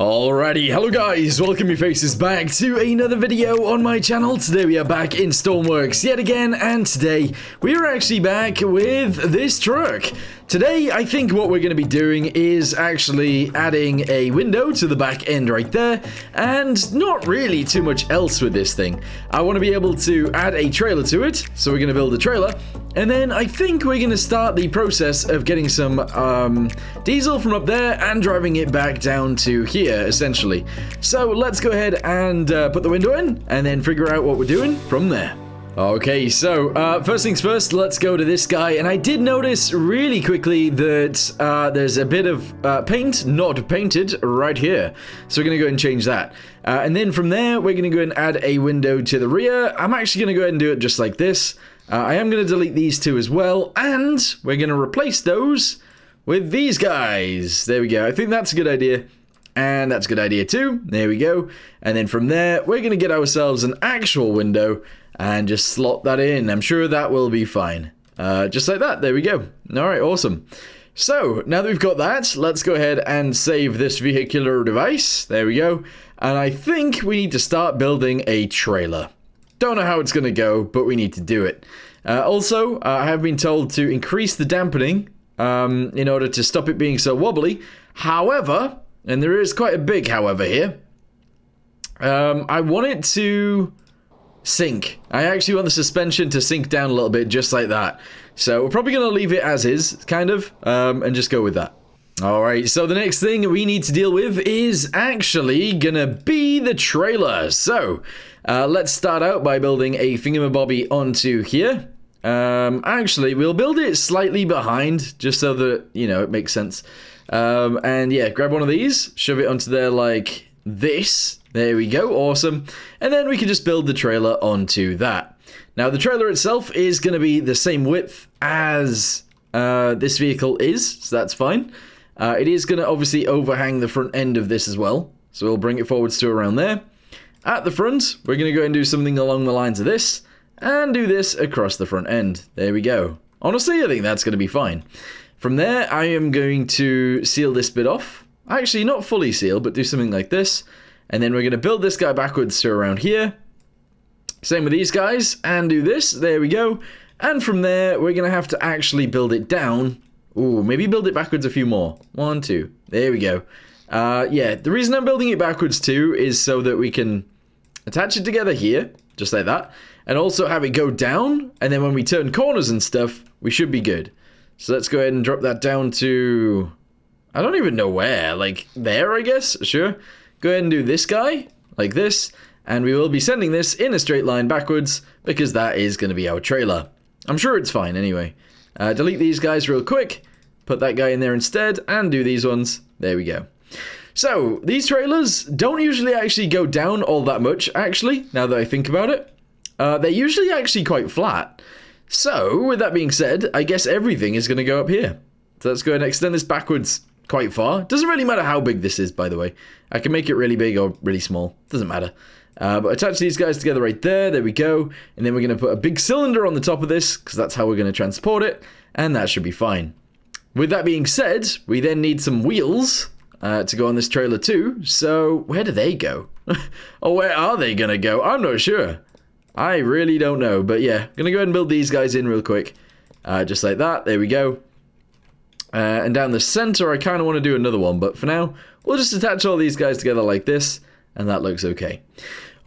Alrighty, hello guys, welcome your faces back to another video on my channel. Today we are back in Stormworks yet again, and today we are actually back with this truck. Today, I think what we're going to be doing is actually adding a window to the back end right there, and not really too much else with this thing. I want to be able to add a trailer to it, so we're going to build a trailer, and then I think we're going to start the process of getting some diesel from up there and driving it back down to here, essentially. So let's go ahead and put the window in, and then figure out what we're doing from there. Okay, so first things first, let's go to this guy, and I did notice really quickly that there's a bit of paint not painted right here, so we're going to go ahead and change that. And then from there, we're going to go ahead and add a window to the rear. I'm actually going to go ahead and do it just like this. I am going to delete these two as well, and we're going to replace those with these guys. There we go. I think that's a good idea. And that's a good idea too. There we go. And then from there, we're going to get ourselves an actual window and just slot that in. I'm sure that will be fine. Just like that. There we go. All right, awesome. So now that we've got that, let's go ahead and save this vehicular device. There we go. And I think we need to start building a trailer. Don't know how it's going to go, but we need to do it. Also, I have been told to increase the dampening in order to stop it being so wobbly. However, and there is quite a big however here, I want it to sink. I actually want the suspension to sink down a little bit, just like that. So we're probably going to leave it as is, kind of, and just go with that. Alright, so the next thing we need to deal with is actually going to be the trailer. So, let's start out by building a thingamabobby onto here. Actually, we'll build it slightly behind, just so that, you know, it makes sense. And yeah, grab one of these, shove it onto there like this. There we go, awesome. And then we can just build the trailer onto that. Now, the trailer itself is going to be the same width as this vehicle is, so that's fine. It is going to obviously overhang the front end of this as well, so we'll bring it forwards to around there. At the front, we're going to go and do something along the lines of this, and do this across the front end. There we go. Honestly, I think that's going to be fine. From there, I am going to seal this bit off. Actually, not fully seal, but do something like this. And then we're going to build this guy backwards to around here. Same with these guys, and do this. There we go. And from there, we're going to have to actually build it down. Ooh, maybe build it backwards a few more. 1, 2. There we go. Yeah, the reason I'm building it backwards too is so that we can attach it together here, just like that. And also have it go down, and then when we turn corners and stuff, we should be good. So let's go ahead and drop that down to, I don't even know where, like there, I guess, sure. Go ahead and do this guy, like this, and we will be sending this in a straight line backwards, because that is going to be our trailer. I'm sure it's fine anyway. Delete these guys real quick, put that guy in there instead, and do these ones. There we go. So, these trailers don't usually actually go down all that much, actually, now that I think about it. They're usually actually quite flat. So, with that being said, I guess everything is going to go up here. So let's go ahead and extend this backwards quite far. Doesn't really matter how big this is, by the way. I can make it really big or really small. Doesn't matter. But attach these guys together right there. There we go. And then we're going to put a big cylinder on the top of this, because that's how we're going to transport it. And that should be fine. With that being said, we then need some wheels to go on this trailer too. So, where do they go? Or where are they going to go? I'm not sure. I really don't know. But yeah, going to go ahead and build these guys in real quick. Just like that. There we go. And down the center, I kind of want to do another one. But for now, we'll just attach all these guys together like this. And that looks okay.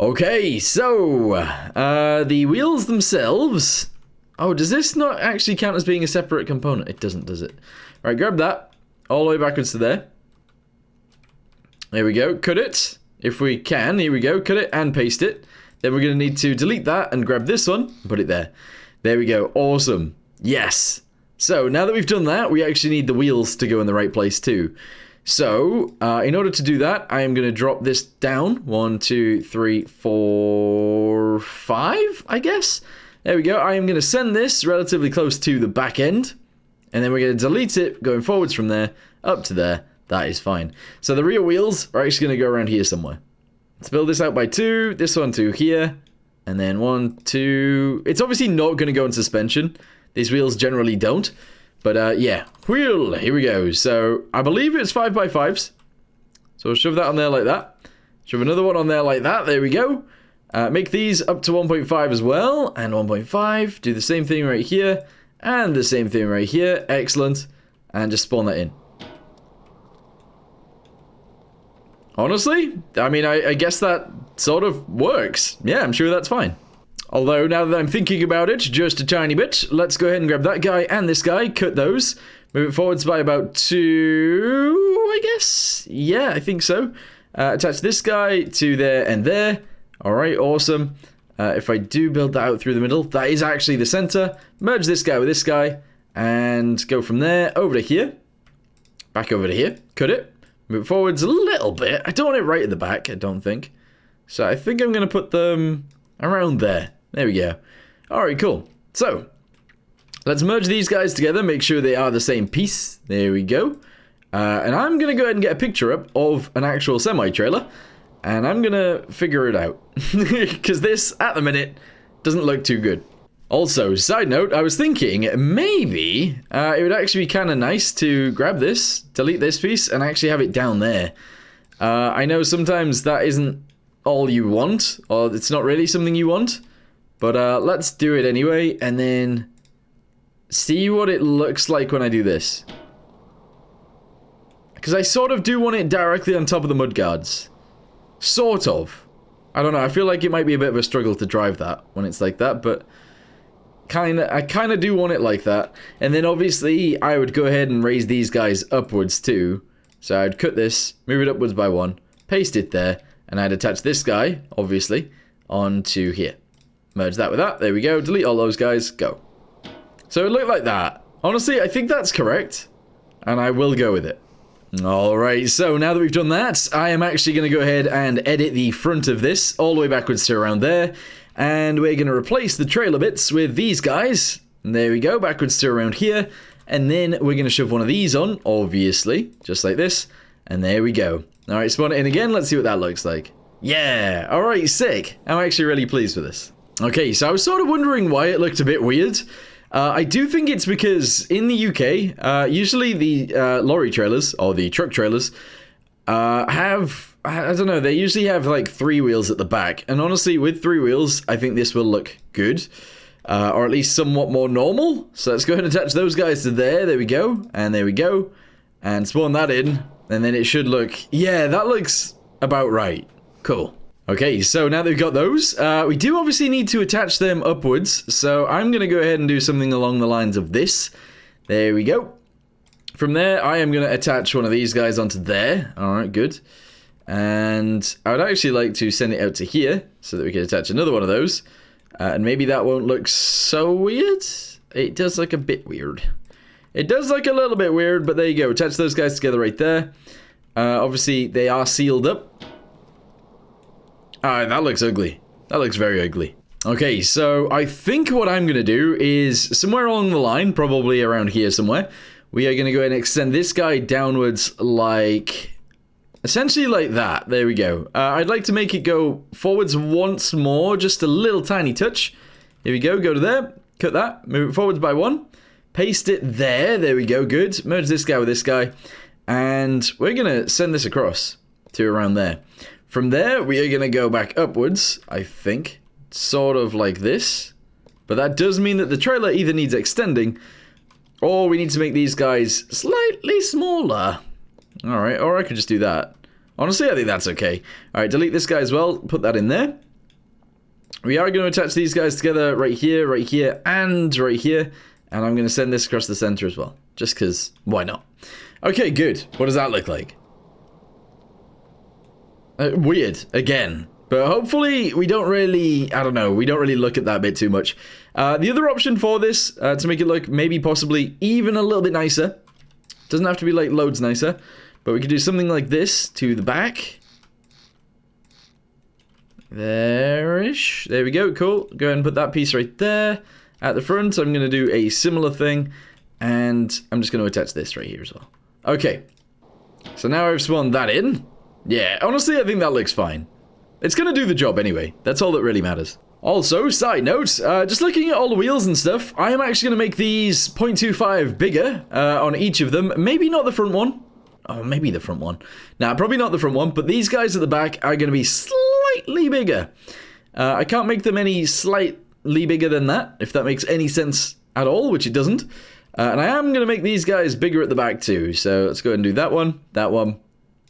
Okay, so the wheels themselves. Oh, does this not actually count as being a separate component? It doesn't, does it? Right, grab that. All the way backwards to there. There we go. Cut it. If we can. Here we go. Cut it and paste it. Then we're going to need to delete that and grab this one and put it there. There we go. Awesome. Yes. So, now that we've done that, we actually need the wheels to go in the right place too. So, in order to do that, I am going to drop this down. 1, 2, 3, 4, 5, I guess. There we go. I am going to send this relatively close to the back end. And then we're going to delete it going forwards from there up to there. That is fine. So, the rear wheels are actually going to go around here somewhere. Let's build this out by 2. This one to here. And then 1, 2. It's obviously not going to go in suspension. These wheels generally don't. But yeah, wheel, here we go. So I believe it's 5x5s. So we'll shove that on there like that. Shove another one on there like that. There we go. Make these up to 1.5 as well. And 1.5. Do the same thing right here. And the same thing right here. Excellent. And just spawn that in. Honestly, I mean, I guess that sort of works. Yeah, I'm sure that's fine. Although, now that I'm thinking about it just a tiny bit, let's go ahead and grab that guy and this guy. Cut those. Move it forwards by about 2, I guess? Yeah, I think so. Attach this guy to there and there. Alright, awesome. If I do build that out through the middle, that is actually the center. Merge this guy with this guy. And go from there over to here. Back over to here. Cut it. Move it forwards a little bit. I don't want it right at the back, I don't think. So I think I'm going to put them around there. There we go. Alright, cool. So, let's merge these guys together. Make sure they are the same piece. There we go. And I'm going to go ahead and get a picture up of an actual semi-trailer. And I'm going to figure it out. Because this, at the minute, doesn't look too good. Also, side note, I was thinking maybe it would actually be kind of nice to grab this, delete this piece, and actually have it down there. I know sometimes that isn't all you want, or it's not really something you want. But let's do it anyway, and then see what it looks like when I do this. Because I sort of do want it directly on top of the mudguards. Sort of. I don't know, I feel like it might be a bit of a struggle to drive that when it's like that, but I kind of do want it like that. And then obviously I would go ahead and raise these guys upwards too. So I'd cut this, move it upwards by 1, paste it there, and I'd attach this guy, obviously, onto here. Merge that with that, there we go, delete all those guys, go. So it looked like that. Honestly, I think that's correct, and I will go with it. Alright, so now that we've done that, I am actually going to go ahead and edit the front of this all the way backwards to around there. And we're going to replace the trailer bits with these guys. And there we go, backwards to around here. And then we're going to shove one of these on, obviously, just like this. And there we go. Alright, spawn it in again, let's see what that looks like. Yeah, alright, sick. I'm actually really pleased with this. Okay, so I was sort of wondering why it looked a bit weird. I do think it's because in the UK, usually the lorry trailers, or the truck trailers, have, I don't know, they usually have like 3 wheels at the back. And honestly, with 3 wheels, I think this will look good. Or at least somewhat more normal. So let's go ahead and attach those guys to there. There we go. And there we go. And spawn that in. And then it should look, yeah, that looks about right. Cool. Okay, so now that we've got those, we do obviously need to attach them upwards, so I'm going to go ahead and do something along the lines of this. There we go. From there, I am going to attach one of these guys onto there. Alright, good. And I would actually like to send it out to here, so that we can attach another one of those. And maybe that won't look so weird. It does look a bit weird. It does look a little bit weird, but there you go. Attach those guys together right there. Obviously, they are sealed up. That looks ugly. That looks very ugly. Okay, so I think what I'm going to do is somewhere along the line, probably around here somewhere, we are going to go ahead and extend this guy downwards like, essentially like that. There we go. I'd like to make it go forwards once more, just a little tiny touch. Here we go, go to there, cut that, move it forwards by 1, paste it there, there we go, good. Merge this guy with this guy, and we're going to send this across to around there. From there, we are going to go back upwards, I think, sort of like this. But that does mean that the trailer either needs extending, or we need to make these guys slightly smaller. Alright, or I could just do that. Honestly, I think that's okay. Alright, delete this guy as well, put that in there. We are going to attach these guys together right here, and right here. And I'm going to send this across the center as well, just because, why not? Okay, good. What does that look like? Weird, again. But hopefully we don't really, I don't know, we don't really look at that bit too much. The other option for this, to make it look maybe possibly even a little bit nicer, doesn't have to be like loads nicer, but we could do something like this to the back. There-ish. There we go, cool. Go ahead and put that piece right there. At the front, I'm going to do a similar thing, and I'm just going to attach this right here as well. Okay. So now I've spawned that in. Yeah, honestly, I think that looks fine. It's going to do the job anyway. That's all that really matters. Also, side note, just looking at all the wheels and stuff, I am actually going to make these 0.25 bigger on each of them. Maybe not the front one. Oh, maybe the front one. Nah, probably not the front one, but these guys at the back are going to be slightly bigger. I can't make them any slightly bigger than that, if that makes any sense at all, which it doesn't. And I am going to make these guys bigger at the back too. So let's go ahead and do that one,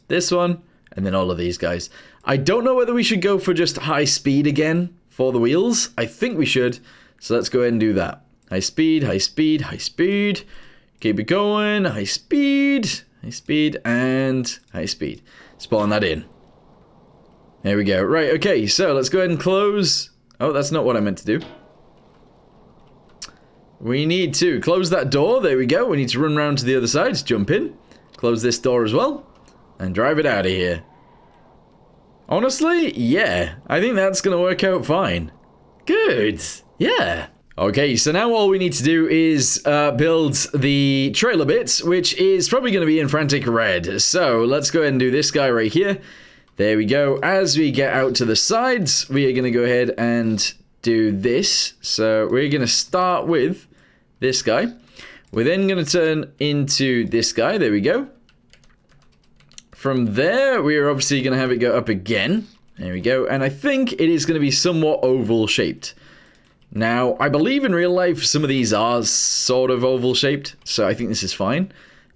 this one, and then all of these guys. I don't know whether we should go for just high speed again for the wheels. I think we should. So let's go ahead and do that. High speed, high speed, high speed. Keep it going. High speed, and high speed. Spawn that in. There we go. Right, okay, so let's go ahead and close. Oh, that's not what I meant to do. We need to close that door. There we go. We need to run around to the other side. Jump in. Close this door as well. And drive it out of here. Honestly, yeah. I think that's going to work out fine. Good. Yeah. Okay, so now all we need to do is build the trailer bits, which is probably going to be in frantic red. So let's go ahead and do this guy right here. There we go. As we get out to the sides, we are going to go ahead and do this. So we're going to start with this guy. We're then going to turn into this guy. There we go. From there, we are obviously going to have it go up again. There we go. And I think it is going to be somewhat oval shaped. Now, I believe in real life, some of these are sort of oval shaped. So I think this is fine.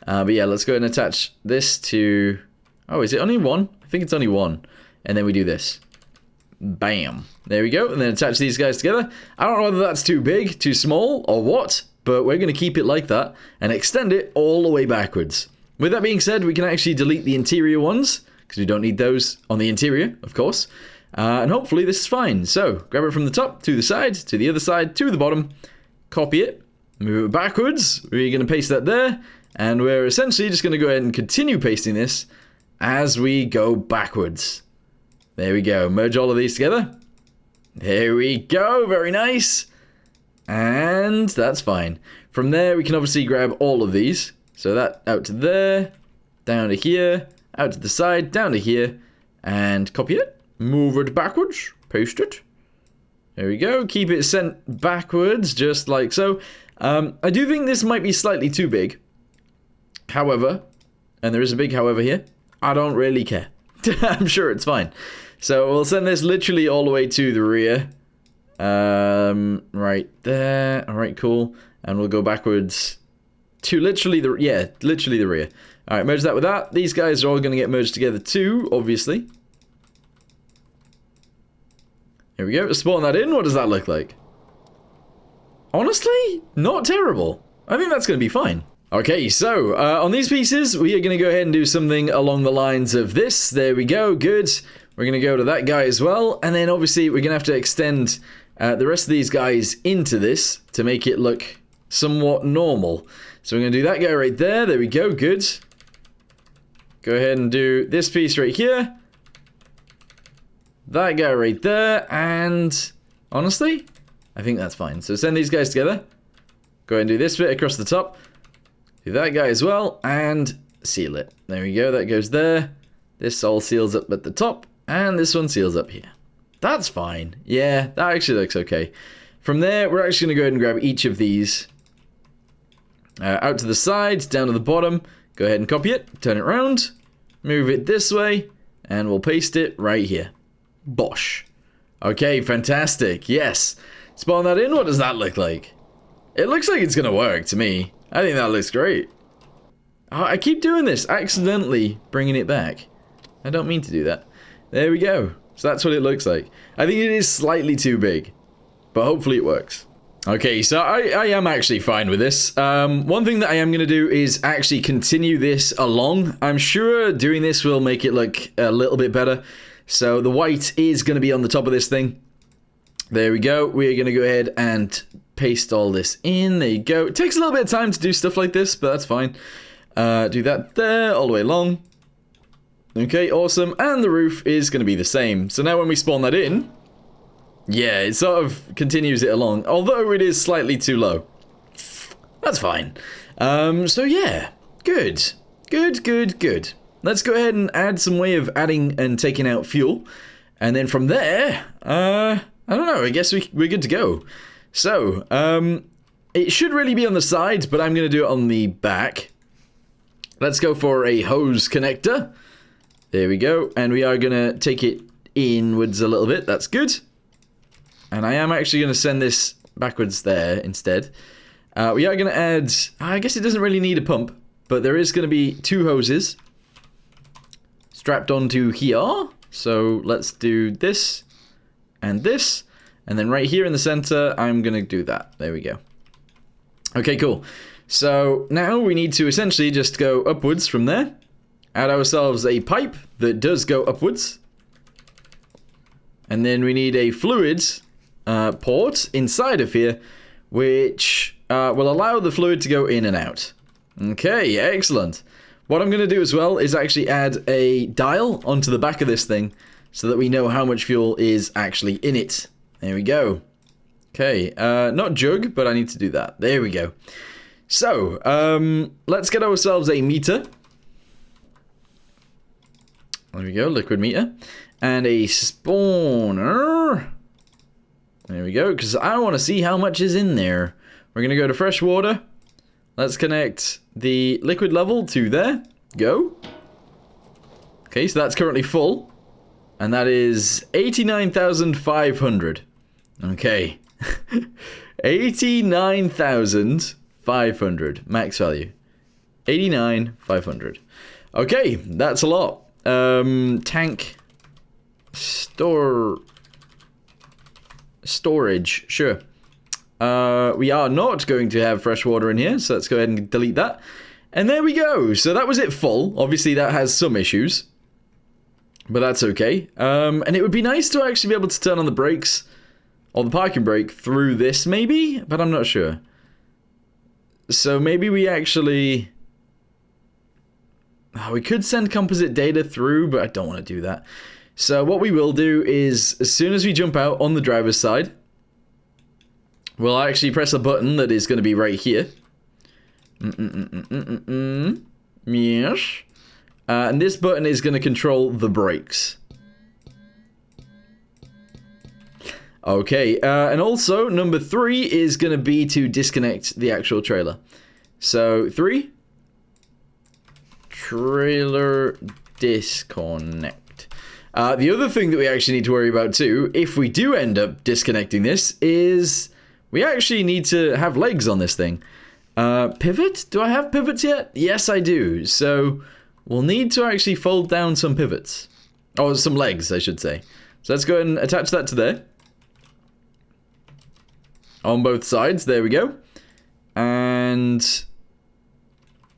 But yeah, let's go ahead and attach this to... Oh, is it only one? I think it's only one. And then we do this. Bam. There we go. And then attach these guys together. I don't know whether that's too big, too small, or what. But we're going to keep it like that. And extend it all the way backwards. With that being said, we can actually delete the interior ones. Because we don't need those on the interior, of course. And hopefully this is fine. So, grab it from the top, to the side, to the other side, to the bottom. Copy it. Move it backwards. We're going to paste that there. And we're essentially just going to go ahead and continue pasting this as we go backwards. There we go. Merge all of these together. There we go. Very nice. And that's fine. From there, we can obviously grab all of these. So that out to there, down to here, out to the side, down to here, and copy it. Move it backwards. Paste it. There we go. Keep it sent backwards, just like so. I do think this might be slightly too big. However, and there is a big however here, I don't really care. I'm sure it's fine. So we'll send this literally all the way to the rear. Right there. Alright, cool. And we'll go backwards to literally the rear. Alright, merge that with that. These guys are all going to get merged together too, obviously. Here we go. Spawn that in. What does that look like? Honestly, not terrible. I think that's going to be fine. Okay, so on these pieces, we are going to go ahead and do something along the lines of this. There we go. Good. We're going to go to that guy as well. And then obviously we're going to have to extend the rest of these guys into this to make it look somewhat normal. So we're going to do that guy right there. There we go. Good. Go ahead and do this piece right here. That guy right there. And honestly, I think that's fine. So send these guys together. Go ahead and do this bit across the top. Do that guy as well. And seal it. There we go. That goes there. This all seals up at the top. And this one seals up here. That's fine. Yeah, that actually looks okay. From there, we're actually going to go ahead and grab each of these. Out to the sides, down to the bottom. Go ahead and copy it. Turn it around. Move it this way. And we'll paste it right here. Bosh. Okay, fantastic. Yes. Spawn that in. What does that look like? It looks like it's going to work to me. I think that looks great. Oh, I keep doing this. Accidentally bringing it back. I don't mean to do that. There we go. So that's what it looks like. I think it is slightly too big. But hopefully it works. Okay, so I am actually fine with this. One thing that I am going to do is actually continue this along. I'm sure doing this will make it look a little bit better. So the white is going to be on the top of this thing. There we go. We're going to go ahead and paste all this in. There you go. It takes a little bit of time to do stuff like this, but that's fine. Do that there, all the way along. Okay, awesome. And the roof is going to be the same. So now when we spawn that in, yeah, it sort of continues it along. Although it is slightly too low. That's fine. So yeah, good. Good. Let's go ahead and add some way of adding and taking out fuel. And then from there, I don't know, I guess we're good to go. So, it should really be on the sides, but I'm going to do it on the back. Let's go for a hose connector. There we go. And we are going to take it inwards a little bit. That's good. And I am actually going to send this backwards there instead. We are going to add... I guess it doesn't really need a pump. But there is going to be 2 hoses strapped onto here. So let's do this and this. And then right here in the center, I'm going to do that. There we go. Okay, cool. So now we need to essentially just go upwards from there. Add ourselves a pipe that does go upwards. And then we need a fluid port inside of here, which will allow the fluid to go in and out. Okay, excellent. What I'm going to do as well is actually add a dial onto the back of this thing so that we know how much fuel is actually in it. There we go. Okay, not jug, but I need to do that. There we go. So, let's get ourselves a meter. There we go, liquid meter. And a spawner. There we go, because I want to see how much is in there. We're going to go to fresh water. Let's connect the liquid level to there. Go. Okay, so that's currently full. And that is 89,500. Okay. 89,500 max value. 89,500. Okay, that's a lot. Tank storage, sure. We are not going to have fresh water in here, so let's go ahead and delete that. And there we go. So that was it full. Obviously that has some issues, but that's okay. And it would be nice to actually be able to turn on the brakes or the parking brake through this maybe, but I'm not sure. So maybe we actually... we could send composite data through, but I don't want to do that. So what we will do is, as soon as we jump out on the driver's side, we'll actually press a button that is going to be right here. Yes. And this button is going to control the brakes. Okay, and also number 3 is going to be to disconnect the actual trailer. So 3. Trailer disconnect. The other thing that we actually need to worry about too, if we do end up disconnecting this, is we actually need to have legs on this thing. Pivot? Do I have pivots yet? Yes, I do. So we'll need to actually fold down some pivots. Oh, some legs, I should say. So let's go ahead and attach that to there. On both sides, there we go. And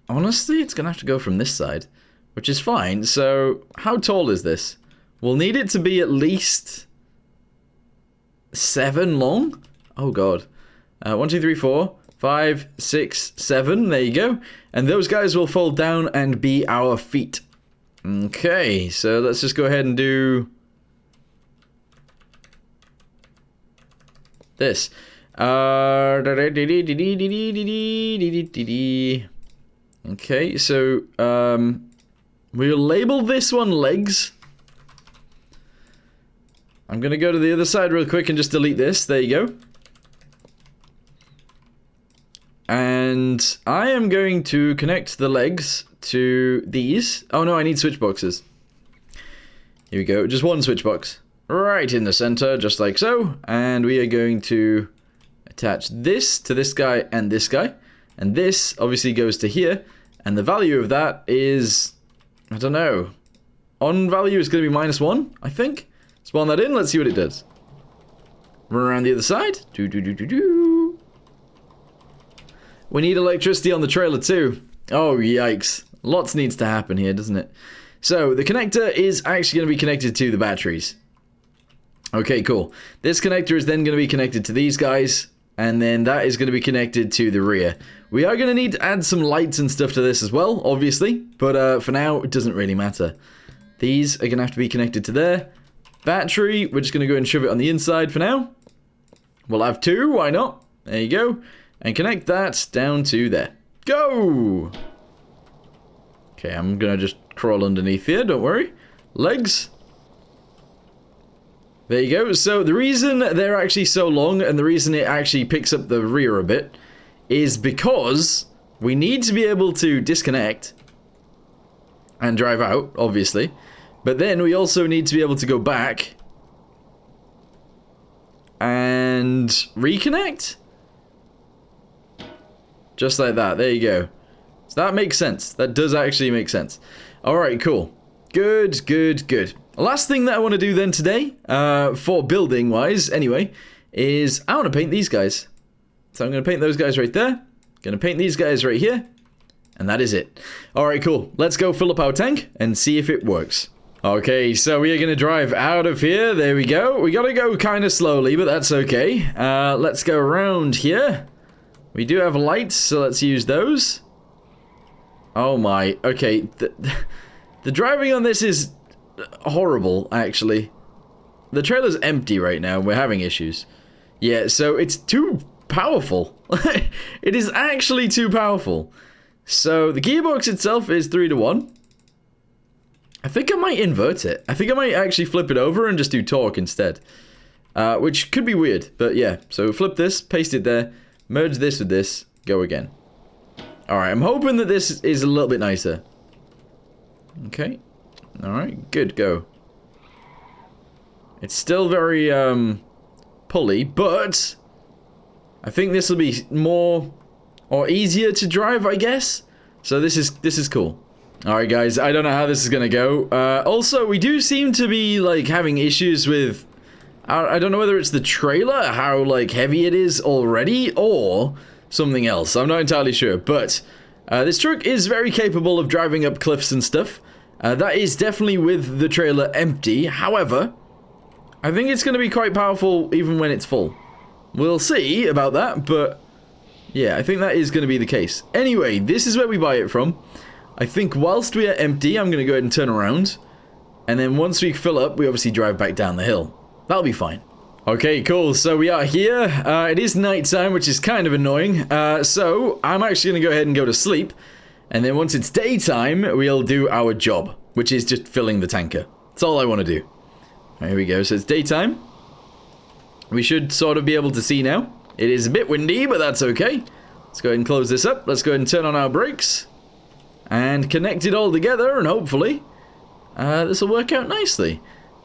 honestly, it's going to have to go from this side, which is fine. So how tall is this? We'll need it to be at least 7 long. Oh, God. 1, 2, 3, 4, 5, 6, 7. There you go. And those guys will fold down and be our feet. Okay, so let's just go ahead and do this. Okay, so we'll label this one legs. I'm gonna go to the other side real quick and just delete this. There you go. And I am going to connect the legs to these. Oh no, I need switch boxes. Here we go, just one switch box. Right in the center, just like so. And we are going to attach this to this guy and this guy. And this obviously goes to here. And the value of that is, I don't know. On value is going to be -1, I think. Spawn that in, let's see what it does. Run around the other side. We need electricity on the trailer too. Oh, yikes. Lots needs to happen here, doesn't it? So, the connector is actually going to be connected to the batteries. Okay, cool. This connector is then going to be connected to these guys. And then that is going to be connected to the rear. We are going to need to add some lights and stuff to this as well, obviously. But for now, it doesn't really matter. These are going to have to be connected to there. Battery, we're just going to go and shove it on the inside for now. We'll have 2, why not? There you go. And connect that down to there. Go! Okay, I'm going to just crawl underneath here, don't worry. Legs. There you go. So the reason they're actually so long and the reason it actually picks up the rear a bit is because we need to be able to disconnect and drive out, obviously. But then we also need to be able to go back and reconnect. Just like that. There you go. So that makes sense. That does actually make sense. Alright, cool. Good, good, good. Last thing that I want to do then today, for building-wise, anyway, is I want to paint these guys. So I'm going to paint those guys right there. Going to paint these guys right here. And that is it. Alright, cool. Let's go fill up our tank and see if it works. Okay, so we are going to drive out of here. There we go. We got to go kind of slowly, but that's okay. Let's go around here. We do have lights, so let's use those. Oh my. Okay. The driving on this is horrible, actually. The trailer's empty right now. We're having issues. Yeah, so it's too powerful. It is actually too powerful. So the gearbox itself is 3-to-1. I think I might invert it. I think I might actually flip it over and just do torque instead. Which could be weird, but yeah. So flip this, paste it there, merge this with this, go again. Alright, I'm hoping that this is a little bit nicer. Okay. Alright, good, go. It's still very, pulley, but I think this will be more or easier to drive, I guess. So this is cool. Alright guys, I don't know how this is gonna go. Also, we do seem to be, like, having issues with... I don't know whether it's the trailer, how, like, heavy it is already, or something else. I'm not entirely sure, but this truck is very capable of driving up cliffs and stuff. That is definitely with the trailer empty. However, I think it's going to be quite powerful even when it's full. We'll see about that, but yeah, I think that is going to be the case. Anyway, this is where we buy it from. I think whilst we are empty, I'm going to go ahead and turn around. And then once we fill up, we obviously drive back down the hill. That'll be fine. Okay, cool. So we are here. It is nighttime, which is kind of annoying. So I'm actually going to go ahead and go to sleep. And then once it's daytime, we'll do our job, which is just filling the tanker. That's all I want to do. Here we go. So it's daytime. We should sort of be able to see now. It is a bit windy, but that's okay. Let's go ahead and close this up. Let's go ahead and turn on our brakes. And connect it all together, and hopefully this will work out nicely.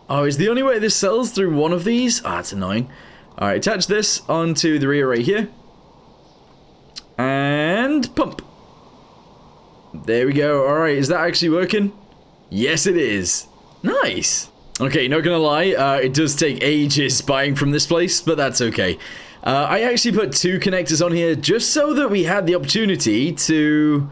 Oh, is the only way this sells through one of these? Ah, it's annoying. Alright, attach this onto the rear right here. And pump. There we go. Alright, is that actually working? Yes, it is. Nice. Okay, not gonna lie, it does take ages buying from this place, but that's okay. I actually put 2 connectors on here just so that we had the opportunity to,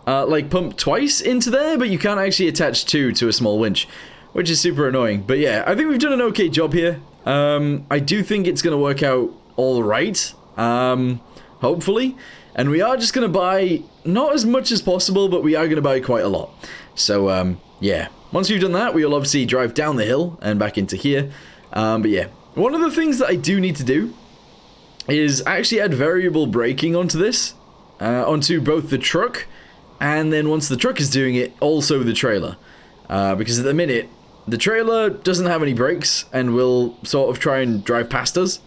like, pump twice into there, but you can't actually attach 2 to a small winch, which is super annoying. But yeah, I think we've done an okay job here. I do think it's gonna work out alright, hopefully. And we are just gonna buy, not as much as possible, but we are gonna buy quite a lot. So, yeah. Once we've done that, we will obviously drive down the hill and back into here. But yeah, one of the things that I do need to do is actually add variable braking onto this, onto both the truck, and then once the truck is doing it, also the trailer. Because at the minute, the trailer doesn't have any brakes and will sort of try and drive past us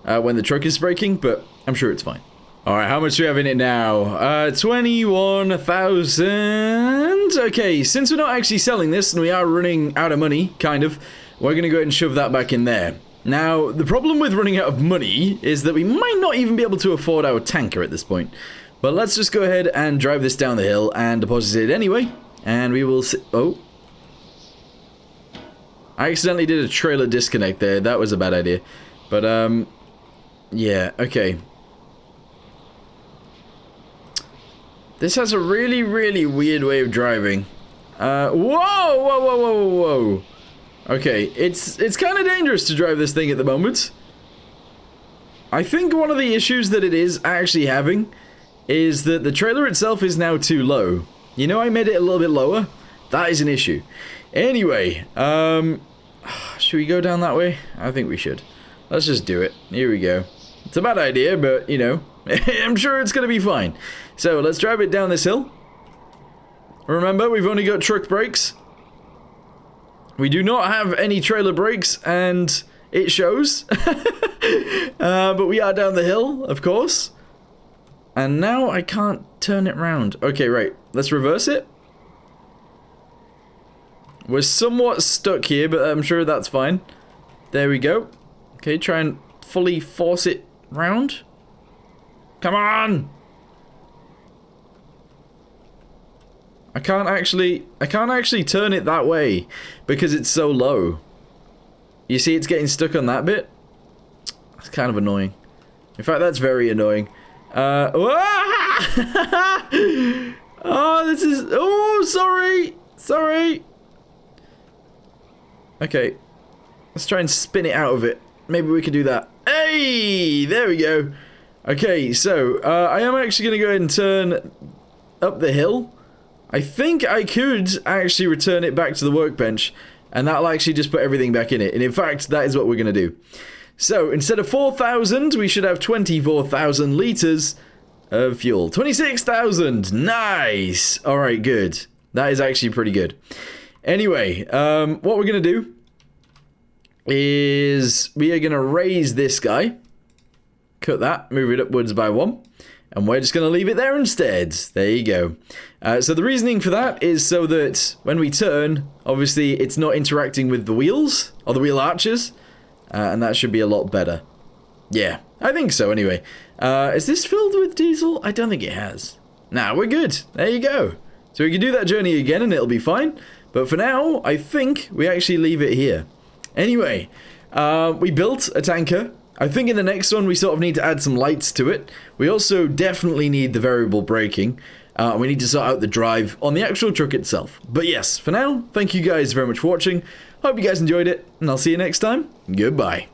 when the truck is braking, but I'm sure it's fine. Alright, how much do we have in it now? 21,000. Okay, since we're not actually selling this and we are running out of money, kind of, we're going to go ahead and shove that back in there. Now, the problem with running out of money is that we might not even be able to afford our tanker at this point. But let's just go ahead and drive this down the hill and deposit it anyway. And we will see... Oh. I accidentally did a trailer disconnect there. That was a bad idea. But, yeah, okay. This has a really, really weird way of driving. Whoa! Okay, it's kind of dangerous to drive this thing at the moment. I think one of the issues that it is actually having is that the trailer itself is now too low. You know, I made it a little bit lower. That is an issue. Anyway, should we go down that way? I think we should. Let's just do it. Here we go. It's a bad idea, but, you know, I'm sure it's going to be fine. So, let's drive it down this hill. Remember, we've only got truck brakes. We do not have any trailer brakes, and it shows. But we are down the hill, of course. And now I can't turn it round. Okay, right. Let's reverse it. We're somewhat stuck here, but I'm sure that's fine. There we go. Okay, try and fully force it round. Come on! I can't actually turn it that way because it's so low. You see it's getting stuck on that bit? It's kind of annoying. In fact, that's very annoying. Oh, this is... Oh, sorry! Sorry! Okay. Let's try and spin it out of it. Maybe we can do that. Hey! There we go. Okay, so, I am actually going to go ahead and turn up the hill. I think I could actually return it back to the workbench, and that'll actually just put everything back in it. And in fact, that is what we're going to do. So, instead of 4,000, we should have 24,000 litres of fuel. 26,000! Nice! Alright, good. That is actually pretty good. Anyway, what we're going to do is we are going to raise this guy. Cut that, move it upwards by 1. And we're just going to leave it there instead. There you go. So the reasoning for that is so that when we turn, obviously it's not interacting with the wheels, or the wheel arches. And that should be a lot better. Yeah, I think so anyway. Is this filled with diesel? I don't think it has. Nah, we're good. There you go. So we can do that journey again and it'll be fine. But for now, I think we actually leave it here. Anyway, we built a tanker. I think in the next one we sort of need to add some lights to it. We also definitely need the variable braking. We need to sort out the drive on the actual truck itself. But yes, for now, thank you guys very much for watching. Hope you guys enjoyed it, and I'll see you next time. Goodbye.